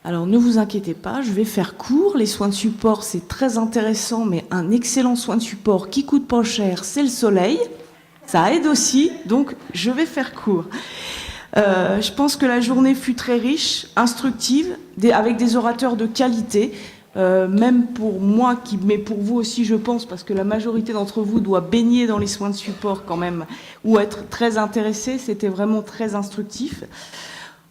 Alors ne vous inquiétez pas, je vais faire court. Les soins de support, c'est très intéressant, mais un excellent soin de support qui coûte pas cher, c'est le soleil. Ça aide aussi, donc je vais faire court. Je pense que la journée fut très riche, instructive, avec des orateurs de qualité. Même pour moi, mais pour vous aussi, je pense, parce que la majorité d'entre vous doit baigner dans les soins de support quand même, ou être très intéressé. C'était vraiment très instructif.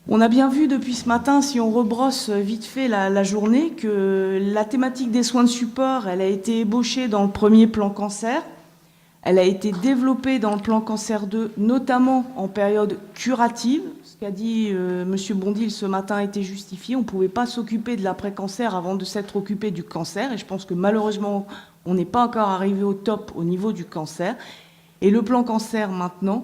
On a bien vu depuis ce matin, si on rebrosse vite fait la journée, que la thématique des soins de support, elle a été ébauchée dans le premier plan cancer. Elle a été développée dans le plan cancer 2, notamment en période curative. Ce qu'a dit M. Bondil ce matin a été justifié. On ne pouvait pas s'occuper de l'après-cancer avant de s'être occupé du cancer. Et je pense que malheureusement, on n'est pas encore arrivé au top au niveau du cancer. Et le plan cancer, maintenant,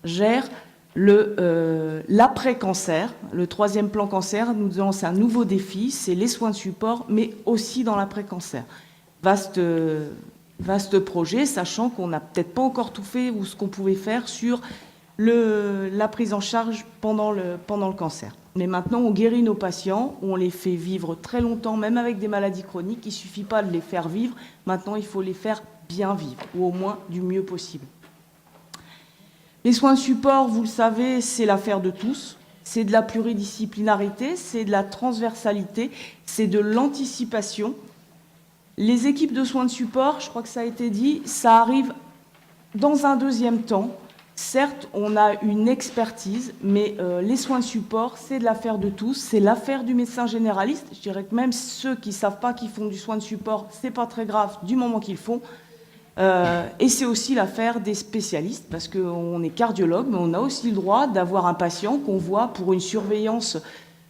gère l'après-cancer. Le troisième plan cancer nous lance un nouveau défi, c'est les soins de support, mais aussi dans l'après-cancer. Vaste projet, sachant qu'on n'a peut-être pas encore tout fait ou ce qu'on pouvait faire sur la prise en charge pendant le cancer. Mais maintenant, on guérit nos patients, on les fait vivre très longtemps, même avec des maladies chroniques. Il ne suffit pas de les faire vivre. Maintenant, il faut les faire bien vivre, ou au moins du mieux possible. Les soins de support, vous le savez, c'est l'affaire de tous. C'est de la pluridisciplinarité, c'est de la transversalité, c'est de l'anticipation. Les équipes de soins de support, je crois que ça a été dit, ça arrive dans un deuxième temps. Certes, on a une expertise, mais les soins de support, c'est de l'affaire de tous, c'est l'affaire du médecin généraliste. Je dirais que même ceux qui ne savent pas qu'ils font du soin de support, ce n'est pas très grave du moment qu'ils font. Et c'est aussi l'affaire des spécialistes, parce qu'on est cardiologue, mais on a aussi le droit d'avoir un patient qu'on voit pour une surveillance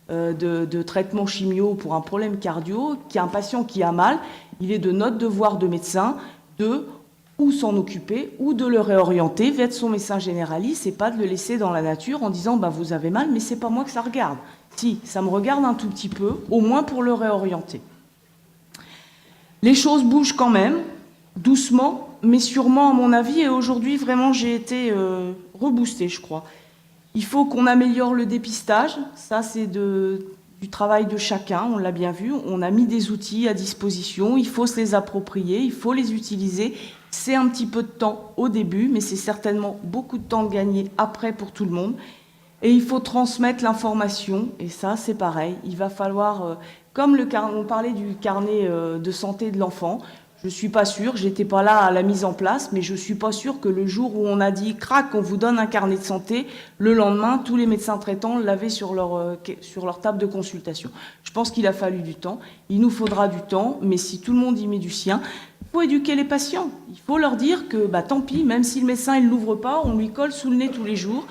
de traitement chimio pour un problème cardio, qui est un patient qui a mal. Il est de notre devoir de médecin de ou s'en occuper ou de le réorienter vers son médecin généraliste et pas de le laisser dans la nature en disant bah, vous avez mal, mais c'est pas moi que ça regarde. Si, ça me regarde un tout petit peu, au moins pour le réorienter. Les choses bougent quand même, doucement, mais sûrement à mon avis, et aujourd'hui vraiment j'ai été reboostée, je crois. Il faut qu'on améliore le dépistage, ça c'est du travail de chacun, on l'a bien vu, on a mis des outils à disposition, il faut se les approprier, il faut les utiliser. C'est un petit peu de temps au début, mais c'est certainement beaucoup de temps de gagner après pour tout le monde. Et il faut transmettre l'information, et ça c'est pareil, il va falloir, comme on parlait du carnet de santé de l'enfant, je ne suis pas sûre, je n'étais pas là à la mise en place, mais je ne suis pas sûre que le jour où on a dit « crac, on vous donne un carnet de santé », le lendemain, tous les médecins traitants l'avaient sur leur table de consultation. Je pense qu'il a fallu du temps, il nous faudra du temps, mais si tout le monde y met du sien, il faut éduquer les patients. Il faut leur dire que bah, tant pis, même si le médecin ne l'ouvre pas, on lui colle sous le nez tous les jours.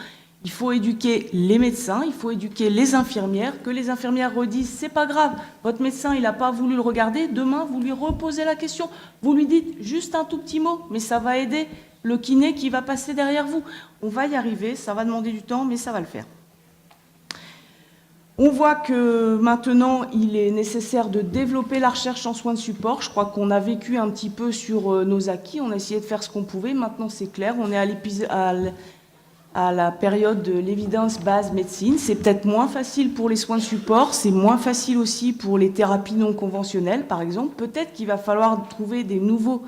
Il faut éduquer les médecins, il faut éduquer les infirmières, que les infirmières redisent c'est pas grave, votre médecin il n'a pas voulu le regarder, demain vous lui reposez la question, vous lui dites juste un tout petit mot, mais ça va aider le kiné qui va passer derrière vous. On va y arriver, ça va demander du temps, mais ça va le faire. On voit que maintenant il est nécessaire de développer la recherche en soins de support. Je crois qu'on a vécu un petit peu sur nos acquis, on a essayé de faire ce qu'on pouvait, maintenant c'est clair, on est à la période de l'évidence base médecine. C'est peut-être moins facile pour les soins de support, c'est moins facile aussi pour les thérapies non conventionnelles, par exemple. Peut-être qu'il va falloir trouver des nouveaux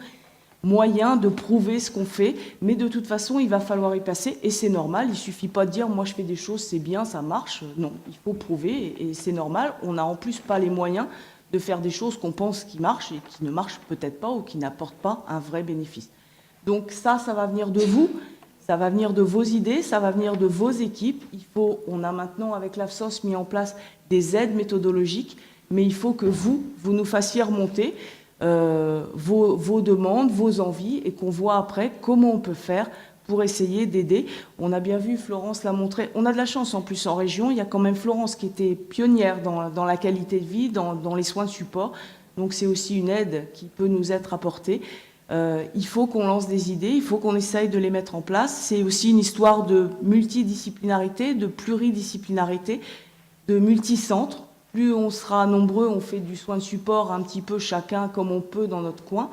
moyens de prouver ce qu'on fait, mais de toute façon, il va falloir y passer, et c'est normal. Il ne suffit pas de dire « moi, je fais des choses, c'est bien, ça marche ». Non, il faut prouver, et c'est normal. On n'a en plus pas les moyens de faire des choses qu'on pense qui marchent et qui ne marchent peut-être pas ou qui n'apportent pas un vrai bénéfice. Donc ça va venir de vous. Ça va venir de vos idées, ça va venir de vos équipes. On a maintenant avec l'AFSOS mis en place des aides méthodologiques, mais il faut que vous nous fassiez remonter vos demandes, vos envies, et qu'on voit après comment on peut faire pour essayer d'aider. On a bien vu, Florence l'a montré, on a de la chance en plus en région, il y a quand même Florence qui était pionnière dans la qualité de vie, dans les soins de support, donc c'est aussi une aide qui peut nous être apportée. Il faut qu'on lance des idées, il faut qu'on essaye de les mettre en place. C'est aussi une histoire de multidisciplinarité, de pluridisciplinarité, de multicentres. Plus on sera nombreux, on fait du soin de support un petit peu chacun comme on peut dans notre coin.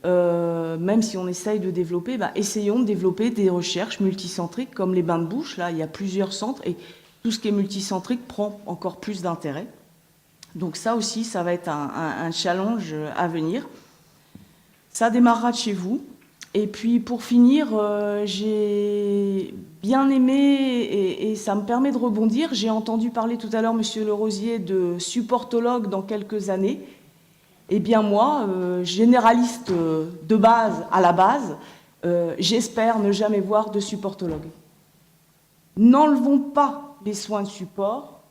Même si on essaye de développer, essayons de développer des recherches multicentriques comme les bains de bouche. Là, il y a plusieurs centres et tout ce qui est multicentrique prend encore plus d'intérêt. Donc ça aussi, ça va être un challenge à venir. Ça démarrera de chez vous. Et puis pour finir, j'ai bien aimé, et ça me permet de rebondir, j'ai entendu parler tout à l'heure, Monsieur Lerosier, de supportologue dans quelques années. Eh bien moi, généraliste de base à la base, j'espère ne jamais voir de supportologue. N'enlevons pas les soins de support,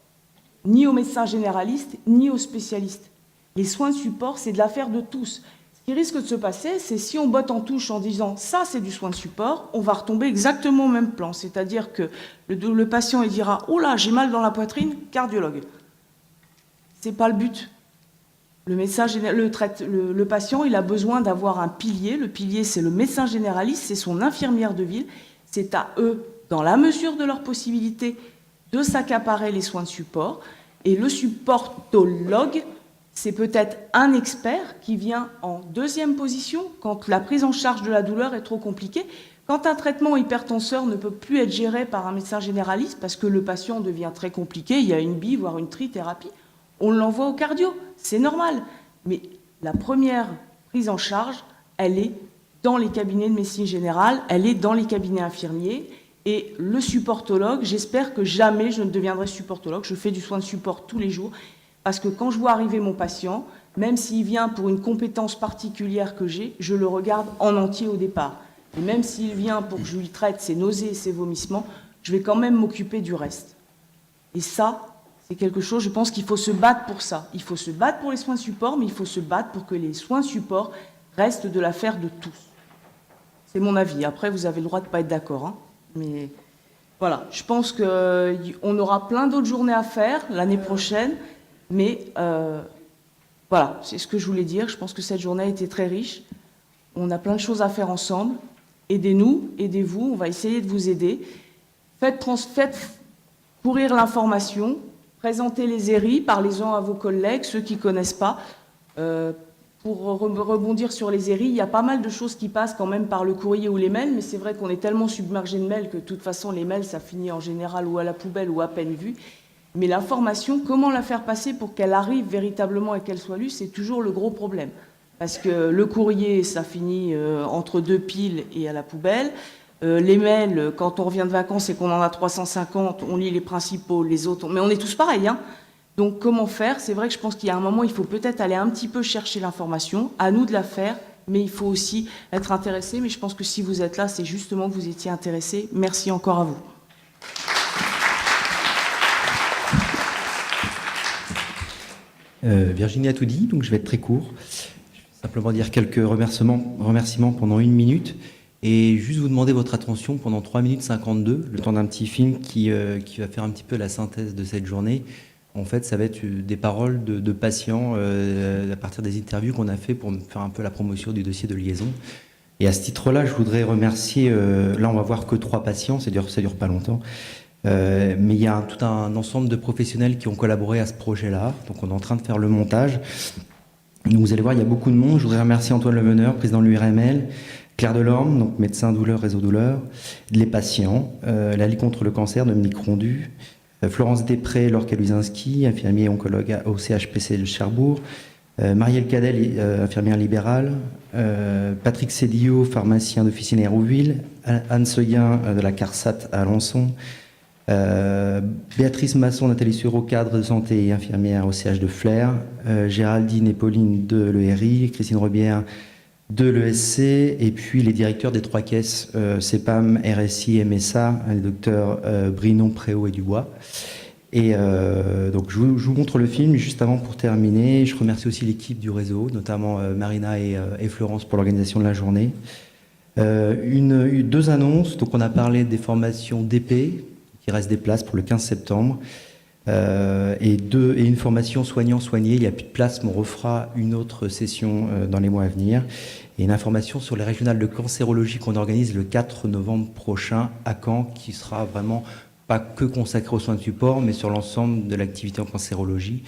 ni aux médecins généralistes, ni aux spécialistes. Les soins de support, c'est de l'affaire de tous. Ce qui risque de se passer, c'est si on botte en touche en disant « ça, c'est du soin de support », on va retomber exactement au même plan. C'est-à-dire que le patient il dira « oh là, j'ai mal dans la poitrine, cardiologue ». Ce n'est pas le but. Le patient, il a besoin d'avoir un pilier. Le pilier, c'est le médecin généraliste, c'est son infirmière de ville. C'est à eux, dans la mesure de leurs possibilités, de s'accaparer les soins de support. Et le supportologue, c'est peut-être un expert qui vient en deuxième position quand la prise en charge de la douleur est trop compliquée. Quand un traitement hypertenseur ne peut plus être géré par un médecin généraliste parce que le patient devient très compliqué, il y a une bille, voire une trithérapie, on l'envoie au cardio. C'est normal. Mais la première prise en charge, elle est dans les cabinets de médecine générale, elle est dans les cabinets infirmiers. Et le supportologue, j'espère que jamais je ne deviendrai supportologue. Je fais du soin de support tous les jours. Parce que quand je vois arriver mon patient, même s'il vient pour une compétence particulière que j'ai, je le regarde en entier au départ. Et même s'il vient pour que je lui traite ses nausées et ses vomissements, je vais quand même m'occuper du reste. Et ça, c'est quelque chose, je pense qu'il faut se battre pour ça. Il faut se battre pour les soins de support, mais il faut se battre pour que les soins de support restent de l'affaire de tous. C'est mon avis. Après, vous avez le droit de ne pas être d'accord. Hein. Mais voilà, je pense qu'on aura plein d'autres journées à faire l'année prochaine. Mais voilà, c'est ce que je voulais dire. Je pense que cette journée a été très riche. On a plein de choses à faire ensemble. Aidez-nous, aidez-vous. On va essayer de vous aider. Faites courir l'information. Présentez les ERI, parlez-en à vos collègues, ceux qui ne connaissent pas. Pour rebondir sur les ERI, il y a pas mal de choses qui passent quand même par le courrier ou les mails, mais c'est vrai qu'on est tellement submergé de mails que de toute façon, les mails, ça finit en général ou à la poubelle ou à peine vu. Mais l'information, comment la faire passer pour qu'elle arrive véritablement et qu'elle soit lue, c'est toujours le gros problème. Parce que le courrier, ça finit entre deux piles et à la poubelle. Les mails, quand on revient de vacances et qu'on en a 350, on lit les principaux, les autres... Mais on est tous pareils, hein. Donc comment faire? C'est vrai que je pense qu'il y a un moment, il faut peut-être aller un petit peu chercher l'information. À nous de la faire, mais il faut aussi être intéressé. Mais je pense que si vous êtes là, c'est justement que vous étiez intéressé. Merci encore à vous. Virginie a tout dit, donc je vais être très court. Je vais simplement dire quelques remerciements pendant 1 minute et juste vous demander votre attention pendant 3 minutes 52, le temps d'un petit film qui va faire un petit peu la synthèse de cette journée. En fait, ça va être des paroles de patients à partir des interviews qu'on a fait pour faire un peu la promotion du dossier de liaison. Et à ce titre-là, je voudrais remercier, là on va voir que 3 patients, ça dure pas longtemps, mais il y a tout un ensemble de professionnels qui ont collaboré à ce projet-là, donc on est en train de faire le montage. Donc vous allez voir, il y a beaucoup de monde. Je voudrais remercier Antoine Lemeneur, président de l'URML, Claire Delorme, donc médecin douleur, réseau douleur, les patients, la Ligue contre le cancer, Dominique Rondu, Florence Després, Laure Kaluzinski, infirmier oncologue au CHPC de Cherbourg, Marielle Cadel, infirmière libérale, Patrick Cédillo, pharmacien d'officine à Hérouville, Anne Seguin de la CARSAT à Alençon, Béatrice Masson, Nathalie Sureau, cadre de santé et infirmière au CH de Flers, Géraldine et Pauline de l'ERI, Christine Rebière de l'ESC, et puis les directeurs des 3 caisses CEPAM, RSI, MSA, les docteurs Brinon, Préau et Dubois. Et donc je vous montre le film juste avant pour terminer. Je remercie aussi l'équipe du réseau, notamment Marina et Florence pour l'organisation de la journée. 2 annonces. Donc on a parlé des formations d'épée, qui reste des places pour le 15 septembre. Et une formation soignant-soigné. Il n'y a plus de place, mais on refera une autre session dans les mois à venir. Et une information sur les régionales de cancérologie qu'on organise le 4 novembre prochain à Caen, qui sera vraiment pas que consacré aux soins de support, mais sur l'ensemble de l'activité en cancérologie,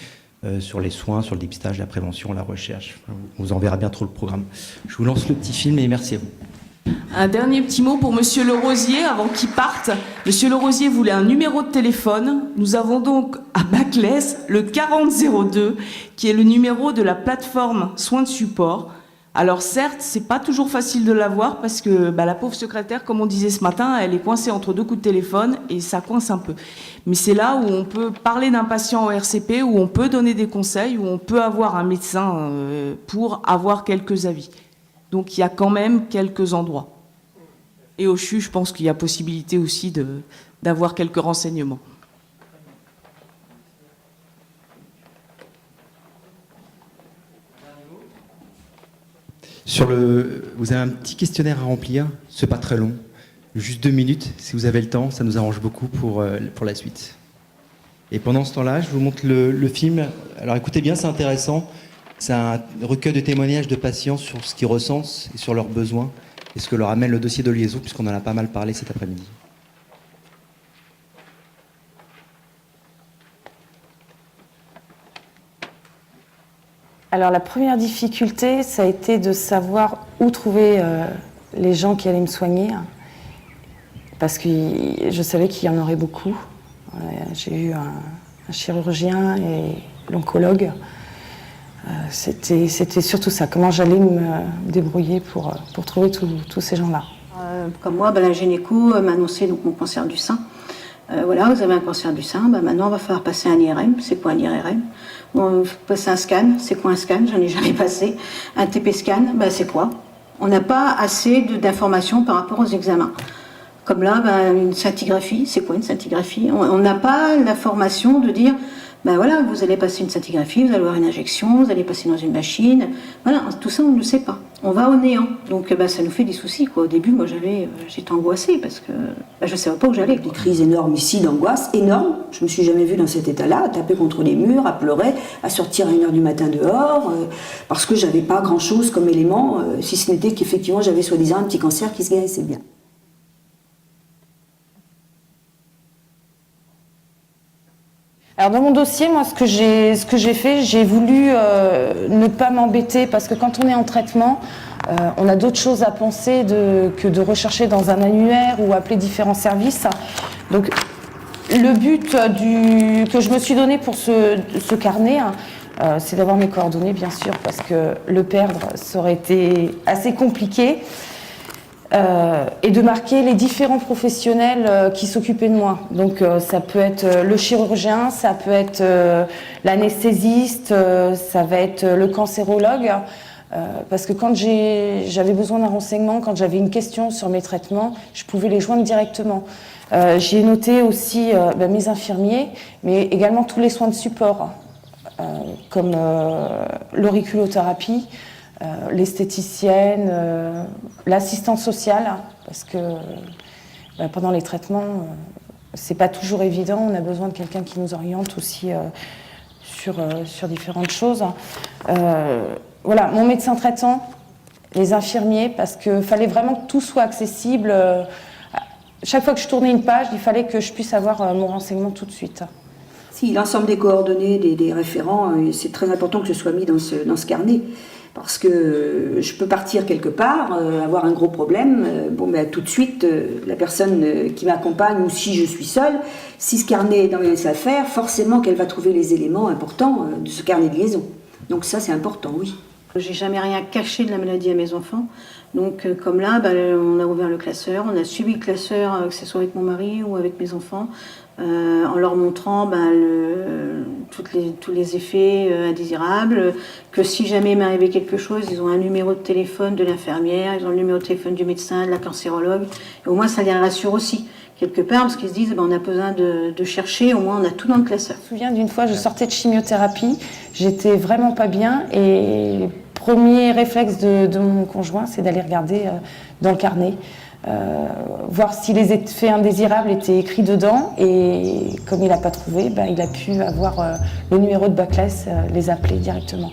sur les soins, sur le dépistage, la prévention, la recherche. On vous enverra bientôt le programme. Je vous lance le petit film et merci à vous. Un dernier petit mot pour Monsieur Lerosier avant qu'il parte. Monsieur Lerosier voulait un numéro de téléphone. Nous avons donc à Baclès le 4002 qui est le numéro de la plateforme soins de support. Alors certes, c'est pas toujours facile de l'avoir parce que la pauvre secrétaire, comme on disait ce matin, elle est coincée entre deux coups de téléphone et ça coince un peu. Mais c'est là où on peut parler d'un patient au RCP, où on peut donner des conseils, où on peut avoir un médecin pour avoir quelques avis. Donc il y a quand même quelques endroits. Et au CHU, je pense qu'il y a possibilité aussi d'avoir quelques renseignements. Vous avez un petit questionnaire à remplir, c'est pas très long, juste 2 minutes, si vous avez le temps, ça nous arrange beaucoup pour la suite. Et pendant ce temps-là, je vous montre le film. Alors écoutez bien, c'est intéressant. C'est un recueil de témoignages de patients sur ce qu'ils ressentent et sur leurs besoins et ce que leur amène le dossier de liaison, puisqu'on en a pas mal parlé cet après-midi. Alors la première difficulté, ça a été de savoir où trouver les gens qui allaient me soigner, parce que je savais qu'il y en aurait beaucoup. J'ai eu un chirurgien et l'oncologue. C'était surtout ça, comment j'allais me débrouiller pour trouver tous ces gens-là. Comme moi, la gynéco m'a annoncé donc, mon cancer du sein. Voilà, vous avez un cancer du sein, maintenant il va falloir passer un IRM. C'est quoi un IRM? Bon, il faut passer un scan. C'est quoi un scan? J'en ai jamais passé. Un TP scan, c'est quoi? On n'a pas assez d'informations par rapport aux examens. Comme là, une scintigraphie, c'est quoi une scintigraphie? On n'a pas l'information de dire, voilà, vous allez passer une scintigraphie, vous allez avoir une injection, vous allez passer dans une machine. Voilà, tout ça, on ne le sait pas. On va au néant. Donc, ça nous fait des soucis, quoi. Au début, moi, j'étais angoissée parce que je ne savais pas où j'allais. Des crises énormes ici, d'angoisse, énormes. Je ne me suis jamais vue dans cet état-là, à taper contre les murs, à pleurer, à sortir à 1h du matin dehors, parce que j'avais pas grand-chose comme élément, si ce n'était qu'effectivement, j'avais soi-disant un petit cancer qui se guérissait bien. Alors dans mon dossier, moi, ce que j'ai fait, j'ai voulu ne pas m'embêter parce que quand on est en traitement, on a d'autres choses à penser que de rechercher dans un annuaire ou appeler différents services. Donc le but que je me suis donné pour ce carnet, c'est d'avoir mes coordonnées, bien sûr, parce que le perdre, ça aurait été assez compliqué. Et de marquer les différents professionnels qui s'occupaient de moi. Donc ça peut être le chirurgien, ça peut être l'anesthésiste, ça va être le cancérologue. Parce que quand j'avais besoin d'un renseignement, quand j'avais une question sur mes traitements, je pouvais les joindre directement. J'ai noté aussi mes infirmiers, mais également tous les soins de support, comme l'auriculothérapie, l'esthéticienne, l'assistante sociale, parce que pendant les traitements, c'est pas toujours évident. On a besoin de quelqu'un qui nous oriente aussi sur différentes choses. Voilà, mon médecin traitant, les infirmiers, parce qu'il fallait vraiment que tout soit accessible. Chaque fois que je tournais une page, il fallait que je puisse avoir mon renseignement tout de suite. Si, l'ensemble des coordonnées, des référents, c'est très important que ce soit mis dans ce carnet. Parce que je peux partir quelque part, avoir un gros problème, tout de suite, la personne qui m'accompagne, ou si je suis seule, si ce carnet est dans mes affaires, forcément qu'elle va trouver les éléments importants de ce carnet de liaison. Donc ça, c'est important, oui. J'ai jamais rien caché de la maladie à mes enfants. Donc comme là, on a ouvert le classeur, on a suivi le classeur, que ce soit avec mon mari ou avec mes enfants, en leur montrant tous les effets indésirables, que si jamais il m'arrivait quelque chose, ils ont un numéro de téléphone de l'infirmière, ils ont le numéro de téléphone du médecin, de la cancérologue, et au moins ça les rassure aussi, quelque part, parce qu'ils se disent, on a besoin de chercher, au moins on a tout dans le classeur. Je me souviens d'une fois, je sortais de chimiothérapie, j'étais vraiment pas bien, et le premier réflexe de mon conjoint, c'est d'aller regarder dans le carnet, voir si les effets indésirables étaient écrits dedans, et comme il n'a pas trouvé, il a pu avoir le numéro de Baclès, les appeler directement.